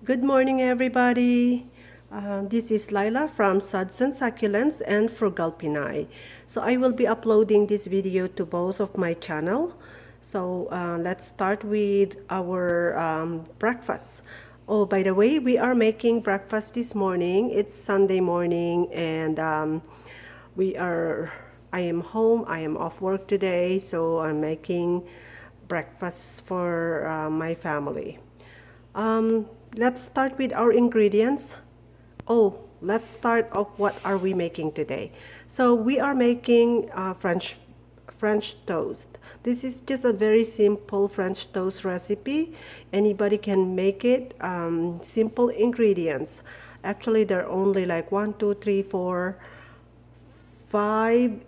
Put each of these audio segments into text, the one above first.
Good morning, everybody. This is Lila from Suds and Succulents and Frugal Pinay. So I will be uploading this video to both of my channel. So let's start with our breakfast. Oh, by the way, we are making breakfast this morning. It's Sunday morning, and I am home. I am off work today, so I'm making breakfast for my family. Let's start with our ingredients. Oh, let's start off what are we making today. So we are making French toast. This is just a very simple French toast recipe. Anybody can make it. Simple ingredients. Actually, there are only like 5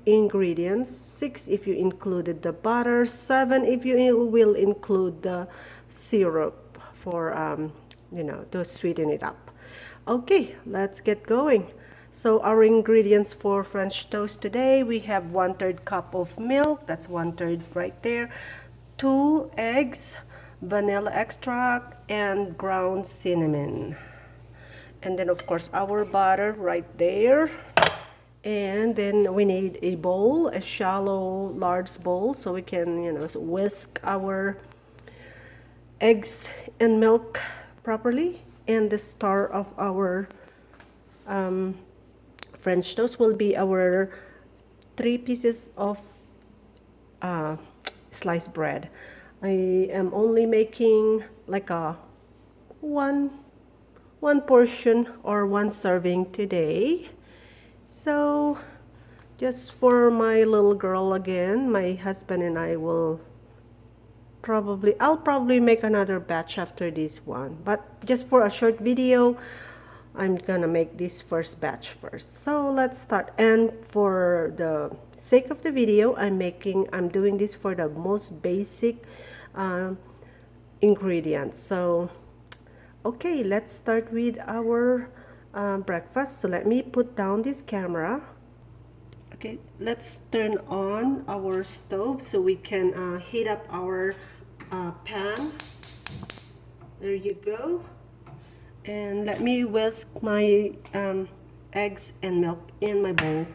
ingredients, 6 if you included the butter, 7 if you will include the syrup for to sweeten it up. Okay, let's get going. So our ingredients for French toast today, we have 1/3 cup of milk, that's 1/3 right there, 2 eggs, vanilla extract, and ground cinnamon. And then of course our butter right there. And then we need a bowl, a shallow, large bowl, so we can, whisk our eggs and milk properly. And the star of our French toast will be our 3 pieces of uh, sliced bread. I am only making like a one one portion or one serving today. So just for my little girl again, my husband and I will I'll probably make another batch after this one. But just for a short video, I'm gonna make this first batch first. So let's start. And for the sake of the video, I'm doing this for the most basic uh, ingredients. So okay, let's start with our breakfast. So let me put down this camera. Okay, let's turn on our stove so we can heat up our pan. There you go. And let me whisk my eggs and milk in my bowl.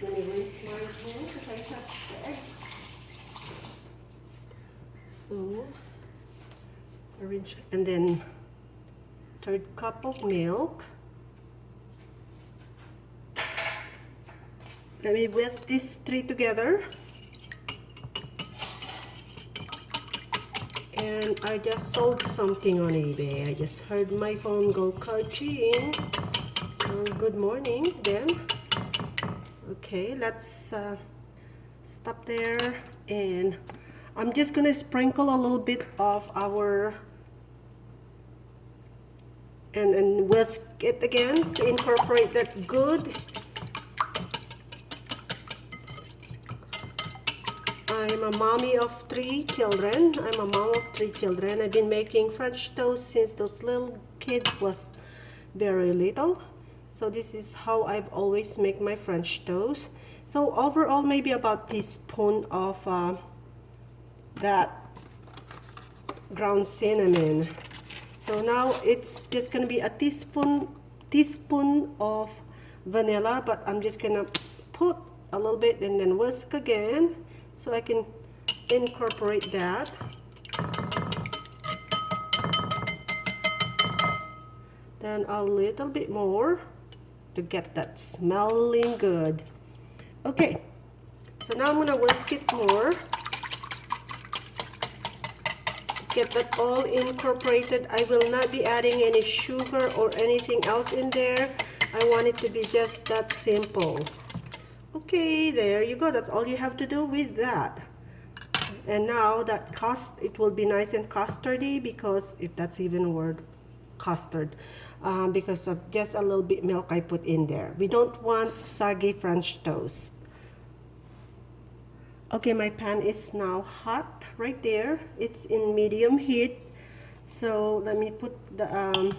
Let me rinse my hands if I touch the eggs. So, arrange, and then 1/3 cup of milk. Let me whisk these 3 together. And I just sold something on eBay. I just heard my phone go ka-ching. So good morning then. Okay, let's stop there, and I'm just gonna sprinkle a little bit of our and whisk it again to incorporate that good. I'm a mommy of 3 children. I'm a mom of 3 children. I've been making French toast since those little kids was very little. So this is how I've always make my French toast. So overall, maybe about teaspoon of that ground cinnamon. So now it's just gonna be a teaspoon of vanilla, but I'm just gonna put a little bit and then whisk again so I can incorporate that. Then a little bit more to get that smelling good. Okay, so now I'm gonna whisk it more. Get that all incorporated. I will not be adding any sugar or anything else in there. I want it to be just that simple. Okay, there you go. That's all you have to do with that. And now that it will be nice and custardy, because if that's even a word, custard, because of just a little bit milk I put in there. We don't want soggy French toast. Okay, my pan is now hot right there. It's in medium heat, So let me put the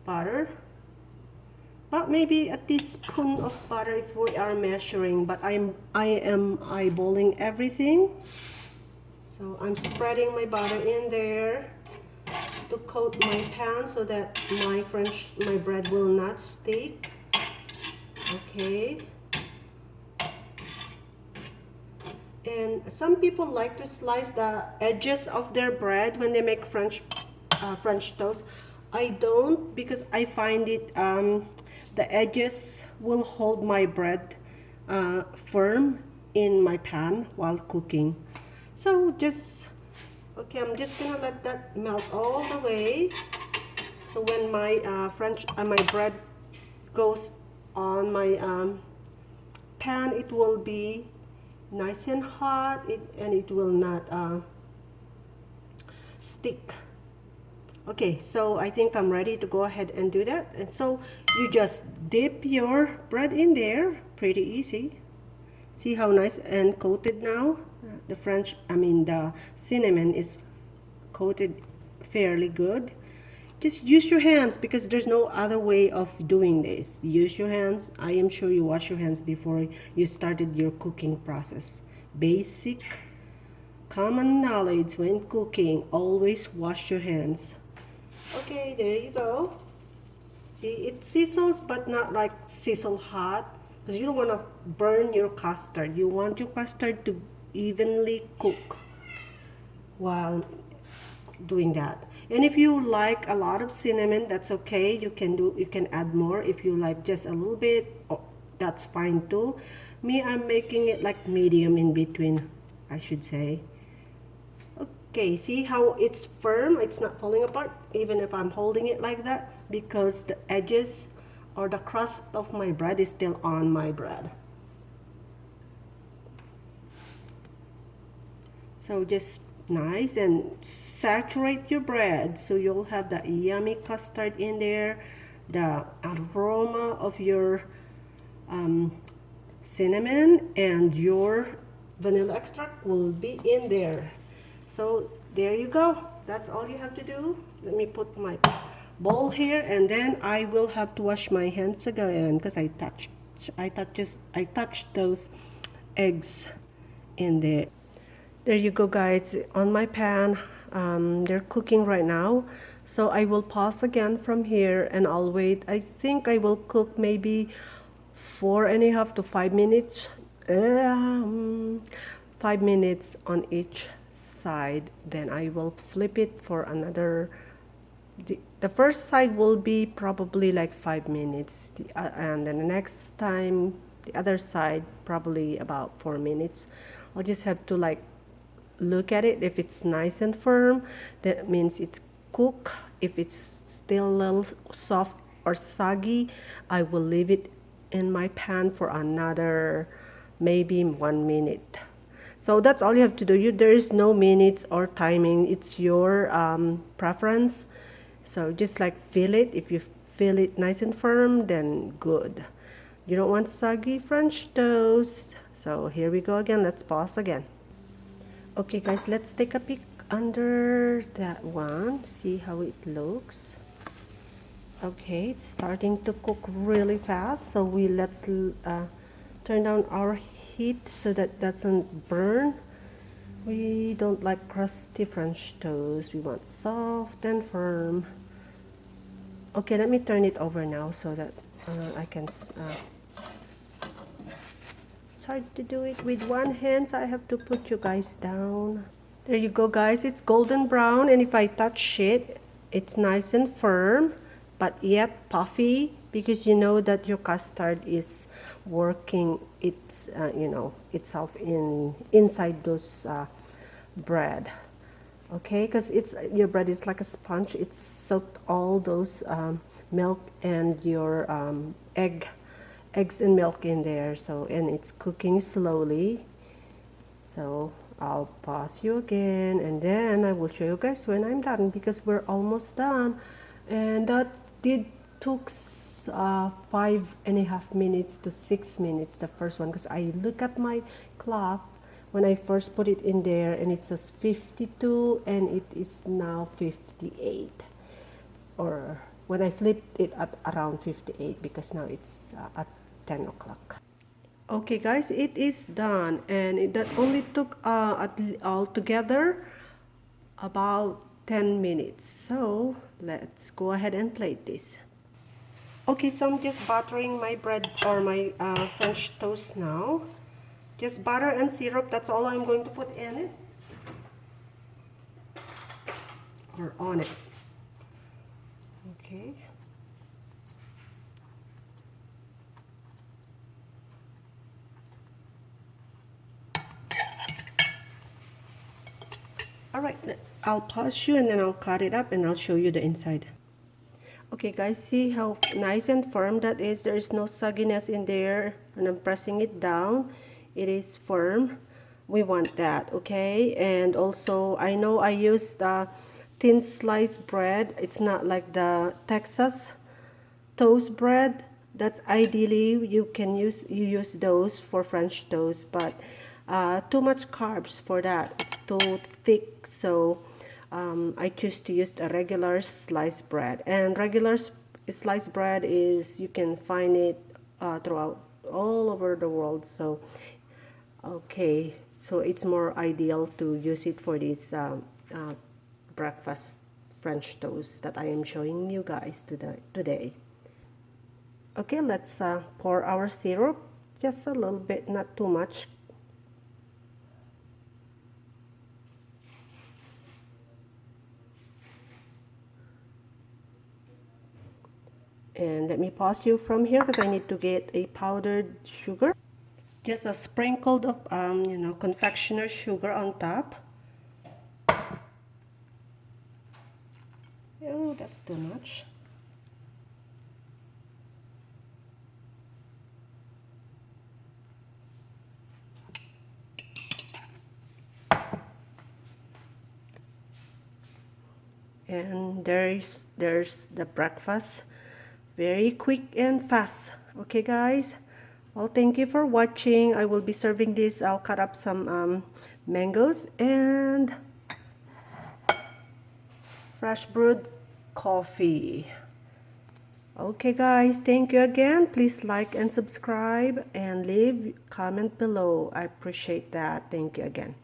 butter, but maybe a teaspoon of butter if we are measuring, but I am eyeballing everything. So I'm spreading my butter in there to coat my pan so that my bread will not stick. Okay. And some people like to slice the edges of their bread when they make French toast. I don't, because I find it the edges will hold my bread firm in my pan while cooking. So just okay, I'm just gonna let that melt all the way. So when my my bread goes on my pan, it will be nice and hot, and it will not stick. Okay, so I think I'm ready to go ahead and do that. And so you just dip your bread in there, pretty easy. See how nice and coated now? The cinnamon is coated fairly good. Just use your hands because there's no other way of doing this. Use your hands. I am sure you wash your hands before you started your cooking process. Basic common knowledge when cooking, always wash your hands. Okay, there you go. See, it sizzles but not like sizzle hot because you don't want to burn your custard. You want your custard to evenly cook while doing that. And if you like a lot of cinnamon, that's okay. You can add more. If you like just a little bit, oh, that's fine too. Me, I'm making it like medium in between, I should say. Okay, see how it's firm? It's not falling apart even if I'm holding it like that because the edges or the crust of my bread is still on my bread. So just nice and saturate your bread so you'll have the yummy custard in there. The aroma of your cinnamon and your vanilla extract will be in there. So there you go. That's all you have to do. Let me put my bowl here, and then I will have to wash my hands again because I touched those eggs in there. There you go, guys. On my pan, they're cooking right now. So I will pause again from here and I'll wait. I think I will cook maybe 4.5 to 5 minutes. 5 minutes on each side. Then I will flip it for another. The first side will be probably like 5 minutes, and then the next time the other side probably about 4 minutes. I'll just have to like look at it. If it's nice and firm, that means it's cooked. If it's still a little soft or soggy, I will leave it in my pan for another maybe 1 minute. So that's all you have to do. There is no minutes or timing. It's your preference. So just like feel it. If you feel it nice and firm, then good. You don't want soggy French toast. So here we go again. Let's pause again. Okay guys, let's take a peek under that one. See how it looks. Okay, it's starting to cook really fast. So let's turn down our heat so that doesn't burn. We don't like crusty French toast. We want soft and firm. Okay, let me turn it over now so that I can. It's hard to do it with one hand, so I have to put you guys down. There you go, guys. It's golden brown, and if I touch it, it's nice and firm, but yet puffy because you know that your custard is working itself inside those bread. Okay, because your bread is like a sponge. It's soaked all those milk and your eggs and milk in there. So, and it's cooking slowly. So I'll pause you again, and then I will show you guys when I'm done because we're almost done. And that took 5.5 minutes to 6 minutes, the first one, because I look at my clock when I first put it in there, and it says 52 and it is now 58, or when I flipped it at around 58 because now it's at 10 o'clock. Okay guys, it is done, and that only took altogether about 10 minutes. So let's go ahead and plate this. Okay, so I'm just buttering my bread or my French toast now. Just butter and syrup, that's all I'm going to put in it. Or on it. Okay. Alright, I'll pause you and then I'll cut it up and I'll show you the inside. Okay guys, see how nice and firm that is? There is no sogginess in there. When I'm pressing it down, it is firm. We want that, okay? And also, I know I used thin sliced bread. It's not like the Texas toast bread. That's ideally you use those for French toast, but too much carbs for that. It's too thick, so I choose to use a regular sliced bread. And regular sliced bread is, you can find it throughout all over the world. So okay, so it's more ideal to use it for this breakfast French toast that I am showing you guys today. Okay, let's pour our syrup, just a little bit, not too much. And let me pause you from here because I need to get a powdered sugar. Just a sprinkle of, confectioner sugar on top. Oh, that's too much. And there's the breakfast, very quick and fast. Okay guys, well, thank you for watching. I will be serving this. I'll cut up some mangoes and fresh brewed coffee. Okay guys, thank you again. Please like and subscribe and leave comment below. I appreciate that. Thank you again.